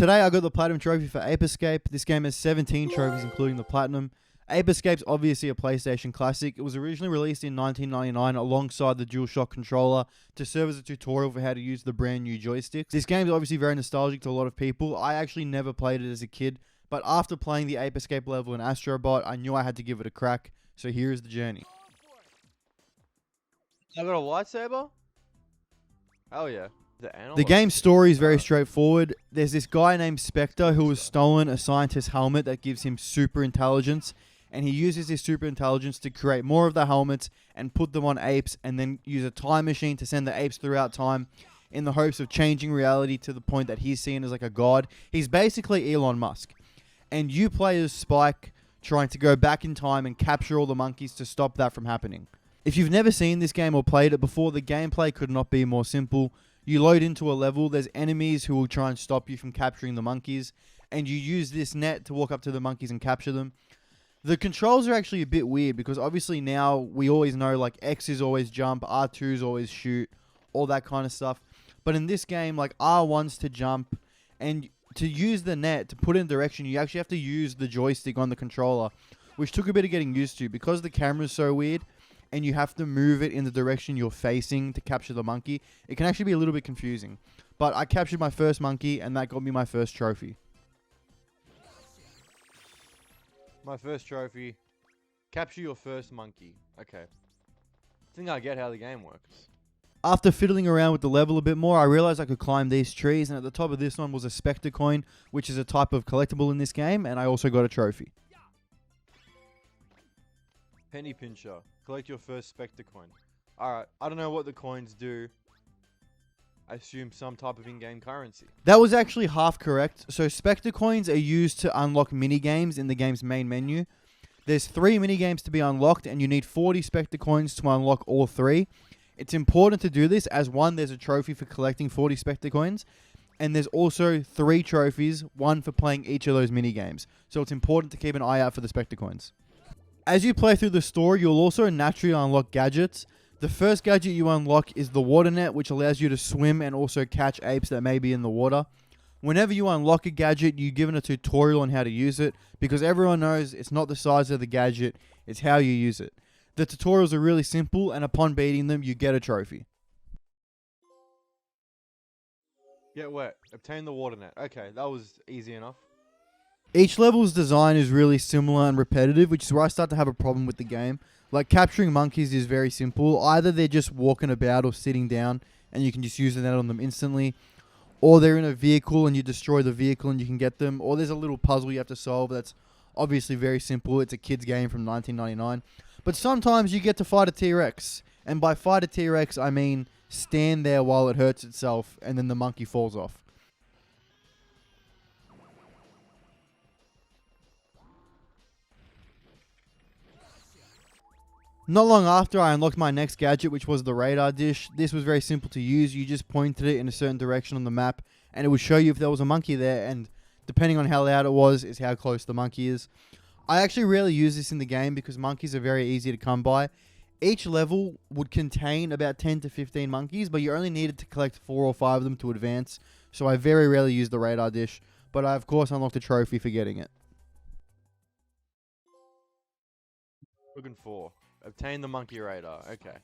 Today I got the Platinum Trophy for Ape Escape. This game has 17 trophies including the Platinum. Ape Escape's obviously a PlayStation classic. It was originally released in 1999 alongside the DualShock controller to serve as a tutorial for how to use the brand new joysticks. This game is obviously very nostalgic to a lot of people. I actually never played it as a kid, but after playing the Ape Escape level in Astrobot, I knew I had to give it a crack. So here is the journey. I got a lightsaber? Hell yeah. The game's story is very straightforward. There's this guy named Spectre who has stolen a scientist's helmet that gives him super intelligence, and he uses his super intelligence to create more of the helmets and put them on apes, and then use a time machine to send the apes throughout time in the hopes of changing reality to the point that he's seen as like a god. He's basically Elon Musk. And you play as Spike, trying to go back in time and capture all the monkeys to stop that from happening. If you've never seen this game or played it before, the gameplay could not be more simple. You load into a level, there's enemies who will try and stop you from capturing the monkeys, and you use this net to walk up to the monkeys and capture them. The controls are actually a bit weird because obviously now we always know like X is always jump, R2 is always shoot, all that kind of stuff. But in this game, like R1's to jump, and to use the net, to put in direction, you actually have to use the joystick on the controller, which took a bit of getting used to because the camera's so weird. And you have to move it in the direction you're facing to capture the monkey. It can actually be a little bit confusing. But I captured my first monkey, and that got me my first trophy. My first trophy. Capture your first monkey. Okay. I think I get how the game works. After fiddling around with the level a bit more, I realized I could climb these trees. And at the top of this one was a Spectre coin, which is a type of collectible in this game. And I also got a trophy. Penny pincher. Collect your first Spectre coin. Alright, I don't know what the coins do. I assume some type of in-game currency. That was actually half correct. So Spectre coins are used to unlock mini-games in the game's main menu. There's 3 mini-games to be unlocked, and you need 40 Spectre coins to unlock all 3. It's important to do this as one, there's a trophy for collecting 40 Spectre coins, and there's also 3 trophies, one for playing each of those mini-games. So it's important to keep an eye out for the Spectre coins. As you play through the story, you'll also naturally unlock gadgets. The first gadget you unlock is the water net, which allows you to swim and also catch apes that may be in the water. Whenever you unlock a gadget, you're given a tutorial on how to use it, because everyone knows it's not the size of the gadget, it's how you use it. The tutorials are really simple, and upon beating them, you get a trophy. Get wet. Obtain the water net. Okay, that was easy enough. Each level's design is really similar and repetitive, which is where I start to have a problem with the game. Like, capturing monkeys is very simple. Either they're just walking about or sitting down, and you can just use the net on them instantly. Or they're in a vehicle, and you destroy the vehicle, and you can get them. Or there's a little puzzle you have to solve that's obviously very simple. It's a kid's game from 1999. But sometimes you get to fight a T-Rex. And by fight a T-Rex, I mean stand there while it hurts itself, and then the monkey falls off. Not long after, I unlocked my next gadget, which was the radar dish. This was very simple to use. You just pointed it in a certain direction on the map, and it would show you if there was a monkey there, and depending on how loud it was, is how close the monkey is. I actually rarely use this in the game because monkeys are very easy to come by. Each level would contain about 10 to 15 monkeys, but you only needed to collect 4 or 5 of them to advance, so I very rarely use the radar dish, but I of course unlocked a trophy for getting it. Looking for. Obtain the monkey radar. Okay.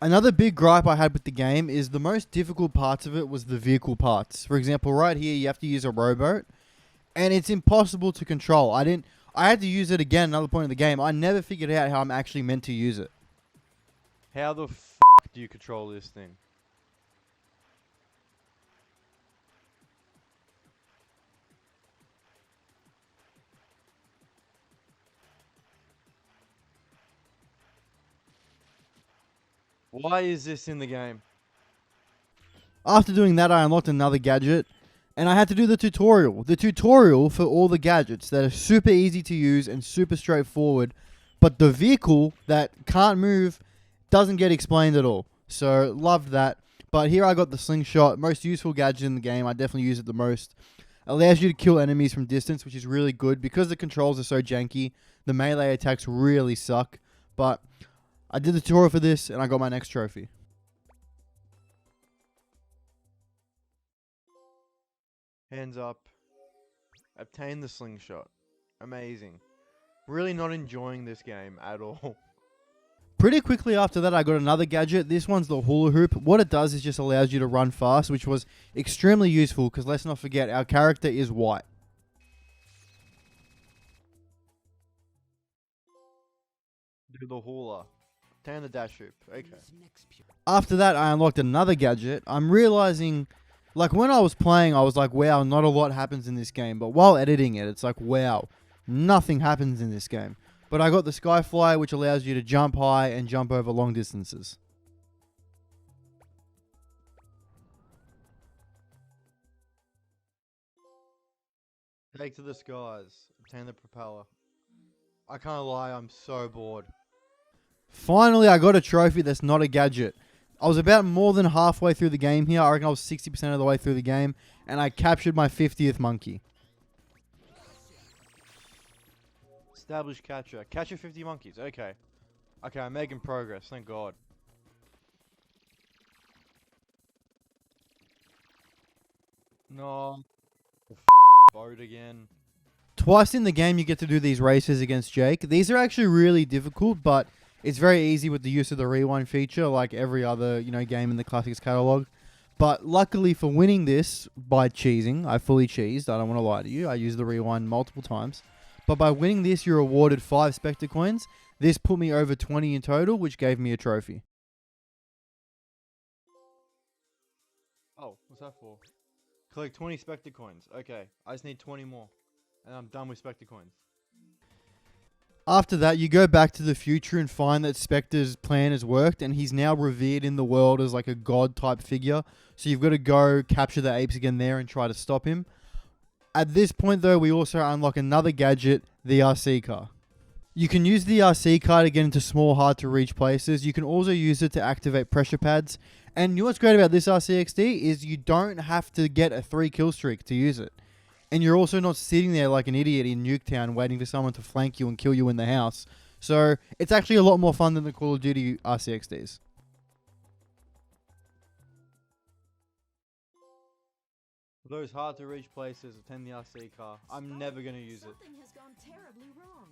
Another big gripe I had with the game is the most difficult parts of it was the vehicle parts. For example, right here, you have to use a rowboat, and it's impossible to control. I had to use it again another point in the game. I never figured out how I'm actually meant to use it. How the f*** do you control this thing? Why is this in the game? After doing that, I unlocked another gadget, and I had to do the tutorial. The tutorial for all the gadgets that are super easy to use and super straightforward, but the vehicle that can't move doesn't get explained at all. So, loved that. But here I got the slingshot, most useful gadget in the game. I definitely use it the most. Allows you to kill enemies from distance, which is really good. Because the controls are so janky, the melee attacks really suck. But I did the tutorial for this, and I got my next trophy. Hands up. Obtain the slingshot. Amazing. Really not enjoying this game at all. Pretty quickly after that, I got another gadget. This one's the hula hoop. What it does is just allows you to run fast, which was extremely useful because let's not forget, our character is white. Do the hula. Obtain the dash hoop. Okay. After that, I unlocked another gadget. I'm realizing, like, when I was playing, I was like, wow, not a lot happens in this game. But while editing it, it's like, wow, nothing happens in this game. But I got the Skyfly, which allows you to jump high and jump over long distances. Take to the skies. Obtain the propeller. I can't lie, I'm so bored. Finally, I got a trophy that's not a gadget. I was about more than halfway through the game here. I reckon I was 60% of the way through the game. And I captured my 50th monkey. Establish catcher. Catcher 50 monkeys. Okay. Okay, I'm making progress. Thank God. No. Boat again. Twice in the game, you get to do these races against Jake. These are actually really difficult, but it's very easy with the use of the rewind feature, like every other game in the Classics catalog. But luckily for winning this by cheesing, I fully cheesed. I don't want to lie to you. I used the rewind multiple times. But by winning this, you're awarded 5 Spectre coins. This put me over 20 in total, which gave me a trophy. Oh, what's that for? Collect 20 Spectre coins. Okay, I just need 20 more. And I'm done with Spectre coins. After that, you go back to the future and find that Spectre's plan has worked, and he's now revered in the world as like a god-type figure. So you've got to go capture the apes again there and try to stop him. At this point, though, we also unlock another gadget, the RC car. You can use the RC car to get into small, hard-to-reach places. You can also use it to activate pressure pads. And you know what's great about this RCXD is you don't have to get a 3-kill streak to use it. And you're also not sitting there like an idiot in Nuketown waiting for someone to flank you and kill you in the house. So it's actually a lot more fun than the Call of Duty RCXDs. For those hard to reach places, attend the RC car. I'm never going to use it. Something has gone terribly wrong.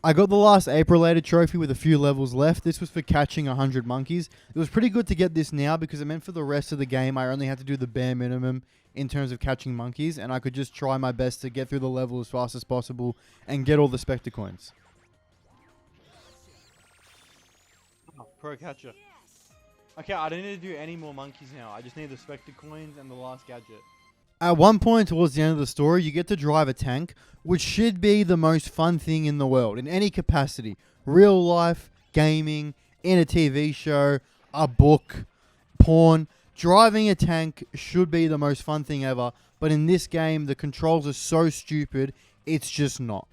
I got the last ape-related trophy with a few levels left. This was for catching 100 monkeys. It was pretty good to get this now because it meant for the rest of the game I only had to do the bare minimum in terms of catching monkeys, and I could just try my best to get through the level as fast as possible and get all the Spectre coins. Oh, pro catcher. Okay, I don't need to do any more monkeys now. I just need the Spectre coins and the last gadget. At one point towards the end of the story, you get to drive a tank, which should be the most fun thing in the world, in any capacity. Real life, gaming, in a TV show, a book, porn. Driving a tank should be the most fun thing ever, but in this game, the controls are so stupid, it's just not.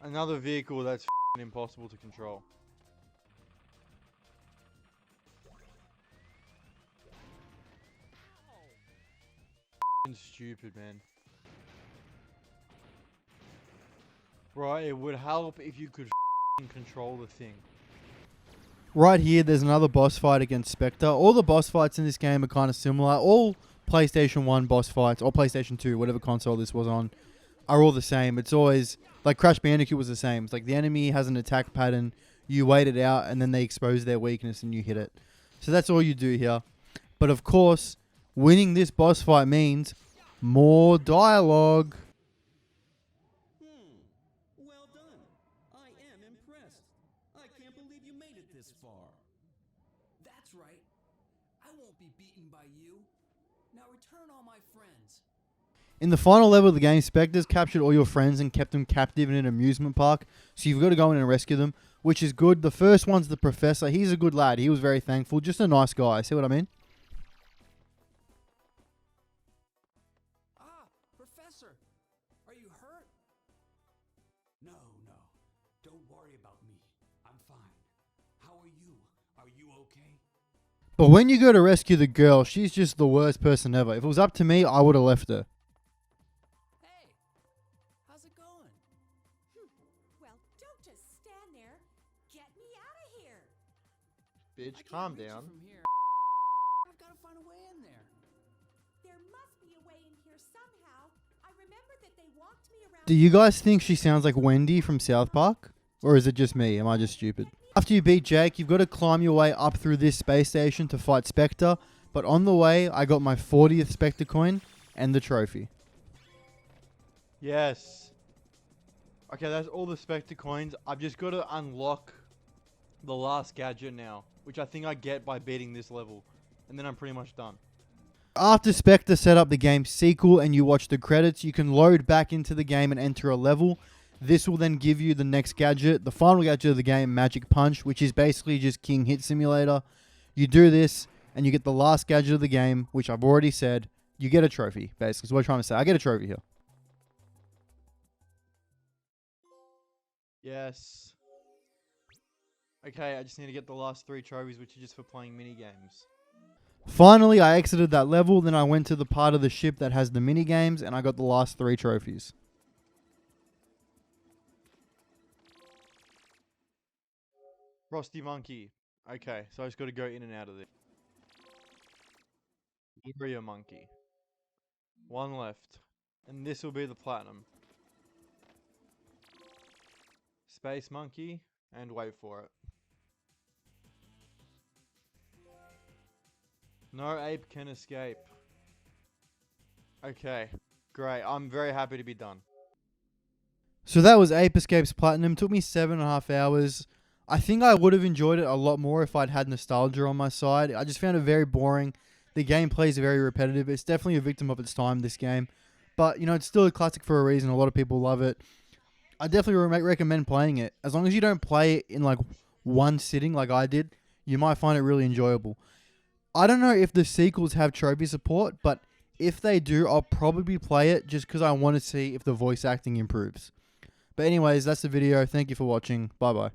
Another vehicle that's impossible to control. Stupid, man. Right, it would help if you could control the thing. Right here, there's another boss fight against Spectre. All the boss fights in this game are kind of similar. All PlayStation 1 boss fights, or PlayStation 2, whatever console this was on, are all the same. It's always, like Crash Bandicoot was the same. It's like the enemy has an attack pattern, you wait it out, and then they expose their weakness and you hit it. So that's all you do here. But of course, winning this boss fight means more dialogue. Well done. I am impressed. I can't believe you made it this far. That's right. I won't be beaten by you. Now return all my friends. In the final level of the game, Spectre's captured all your friends and kept them captive in an amusement park. So you've got to go in and rescue them, which is good. The first one's the professor. He's a good lad. He was very thankful. Just a nice guy. See what I mean? Professor, are you hurt? No. Don't worry about me. I'm fine. How are you? Are you okay? But when you go to rescue the girl, she's just the worst person ever. If it was up to me, I would have left her. Hey, how's it going? Well, don't just stand there. Get me out of here. Bitch, I can't calm reach you down. from here. I've got to find a way in there. There must be a way in here somehow. walked me around. Do you guys think she sounds like Wendy from South Park? Or is it just me? Am I just stupid? After you beat Jake, you've got to climb your way up through this space station to fight Spectre. But on the way, I got my 40th Spectre coin and the trophy. Yes. Okay, that's all the Spectre coins. I've just got to unlock the last gadget now, which I think I get by beating this level. And then I'm pretty much done. After Spectre set up the game's sequel and you watch the credits, you can load back into the game and enter a level. This will then give you the next gadget, the final gadget of the game, Magic Punch, which is basically just King Hit Simulator. You do this, and you get the last gadget of the game, which I've already said. You get a trophy, basically. Is what I'm trying to say. I get a trophy here. Yes. Okay, I just need to get the last 3 trophies, which are just for playing mini games. Finally, I exited that level. Then I went to the part of the ship that has the mini games, and I got the last 3 trophies. Frosty Monkey. Okay, so I just got to go in and out of this. Warrior Monkey. 1 left. And this will be the platinum. Space Monkey. And wait for it. No ape can escape. Okay, great. I'm very happy to be done. So that was Ape Escape's Platinum. Took me 7.5 hours. I think I would have enjoyed it a lot more if I'd had nostalgia on my side. I just found it very boring. The gameplay is very repetitive. It's definitely a victim of its time, this game. But, you know, it's still a classic for a reason. A lot of people love it. I definitely recommend playing it. As long as you don't play it in, like, one sitting like I did, you might find it really enjoyable. I don't know if the sequels have trophy support, but if they do, I'll probably play it just because I want to see if the voice acting improves. But anyways, that's the video. Thank you for watching. Bye-bye.